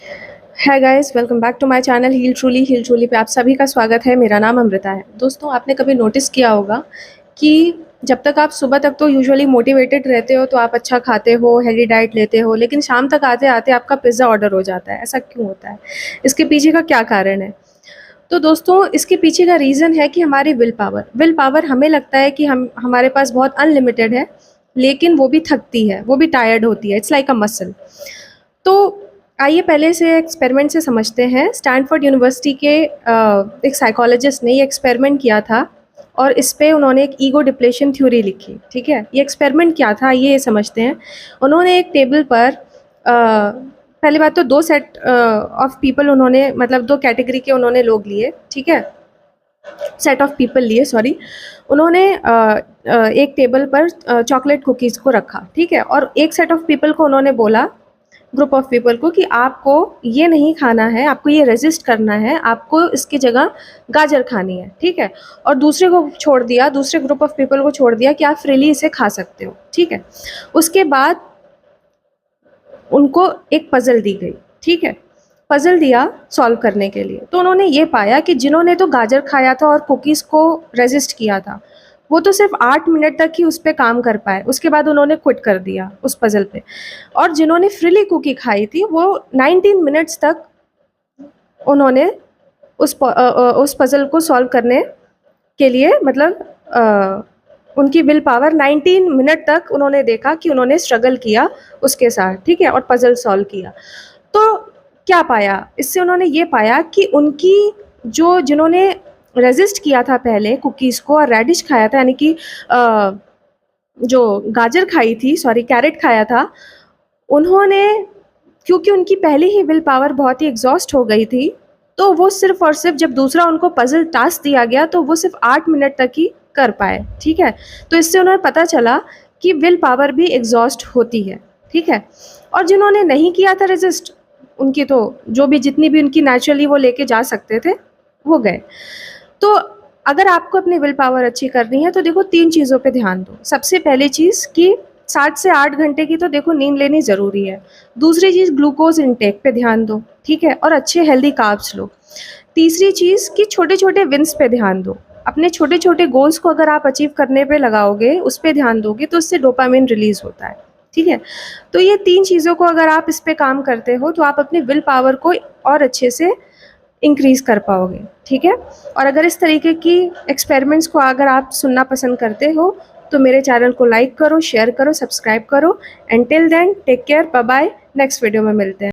Hi guys, welcome back to my channel heal truly पे आप सभी का स्वागत है। मेरा नाम अमृता है। दोस्तों, आपने कभी नोटिस किया होगा कि जब तक आप सुबह तक तो यूजुअली मोटिवेटेड रहते हो, तो आप अच्छा खाते हो, हेल्दी डाइट लेते हो, लेकिन शाम तक आते-आते आपका पिज़्ज़ा ऑर्डर हो जाता है। ऐसा क्यों होता है? इसके पीछे का क्या कारण है? तो दोस्तों, इसके पीछे का रीज़न है कि हमारी विल पावर हमें लगता है कि हम हमारे पास बहुत अनलिमिटेड है, लेकिन वो भी थकती है, वो भी टायर्ड होती है। It's like a muscle. तो आइए पहले से एक्सपेरिमेंट से समझते हैं। स्टैनफोर्ड यूनिवर्सिटी के एक साइकोलॉजिस्ट ने ये एक्सपेरिमेंट किया था और इस पे उन्होंने एक ईगो डिप्लेशन थ्योरी लिखी, ठीक है? ये एक्सपेरिमेंट क्या था, ये समझते हैं। उन्होंने एक टेबल पर पहली बात तो 2 सेट ऑफ पीपल उन्होंने मतलब 2 कैटेगरी के उन्होंने लोग लिए, ठीक है? सेट ऑफ पीपल लिए, सॉरी। उन्होंने एक टेबल पर चॉकलेट कुकीज़ को रखा, ठीक है? और एक सेट ऑफ पीपल को उन्होंने बोला, ग्रुप ऑफ पीपल को, कि आपको ये नहीं खाना है, आपको ये रेजिस्ट करना है, आपको इसकी जगह गाजर खानी है, ठीक है? और दूसरे को छोड़ दिया, दूसरे ग्रुप ऑफ पीपल को छोड़ दिया कि आप फ्रीली इसे खा सकते हो, ठीक है? उसके बाद उनको एक पज़ल दी गई, ठीक है? पज़ल दिया सॉल्व करने के लिए। तो उन्होंने ये पाया कि जिन्होंने तो गाजर खाया था और कुकीज़ को रेजिस्ट किया था, वो तो सिर्फ़ 8 मिनट तक ही उस पे काम कर पाए, उसके बाद उन्होंने क्विट कर दिया उस पज़ल पे। और जिन्होंने फ्रीली कुकी खाई थी, वो 19 मिनट्स तक उन्होंने उस पज़ल को सॉल्व करने के लिए मतलब उनकी विल पावर 19 मिनट तक उन्होंने देखा कि उन्होंने स्ट्रगल किया उसके साथ, ठीक है? और पज़ल सॉल्व किया। तो क्या पाया? इससे उन्होंने ये पाया कि उनकी जिन्होंने रेज़िस्ट किया था पहले कुकीज़ को और रेडिश खाया था, यानी कि जो गाजर खाई थी, सॉरी कैरेट खाया था, उन्होंने, क्योंकि उनकी पहले ही विल पावर बहुत ही एग्ज़ॉस्ट हो गई थी, तो वो सिर्फ़ और सिर्फ़ जब दूसरा उनको पज़ल टास्क दिया गया, तो वो सिर्फ़ 8 मिनट तक ही कर पाए, ठीक है? तो इससे उन्हें पता चला कि विल पावर भी एग्ज़ॉस्ट होती है, ठीक है? और जिन्होंने नहीं किया था रेज़िस्ट, उनकी तो जो भी जितनी भी उनकी नेचुरली वो लेके जा सकते थे, वो गए। तो अगर आपको अपनी विल पावर अच्छी करनी है, तो देखो 3 चीज़ों पे ध्यान दो। सबसे पहली चीज़ कि 7 से 8 घंटे की तो देखो नींद लेनी ज़रूरी है। दूसरी चीज़, ग्लूकोज़ इनटेक पे ध्यान दो, ठीक है? और अच्छे हेल्दी कार्ब्स लो। तीसरी चीज़ कि छोटे-छोटे विन्स पे ध्यान दो। अपने छोटे-छोटे गोल्स को अगर आप अचीव करने पे लगाओगे, उस पे ध्यान दोगे, तो उससे डोपामाइन रिलीज़ होता है, ठीक है? तो ये 3 चीज़ों को अगर आप इस पे काम करते हो, तो आप अपनी विल पावर को और अच्छे से इंक्रीज़ कर पाओगे, ठीक है? और अगर इस तरीके की एक्सपेरिमेंट्स को अगर आप सुनना पसंद करते हो, तो मेरे चैनल को लाइक करो, शेयर करो, सब्सक्राइब करो। And till then take care, bye bye. Next video में मिलते हैं।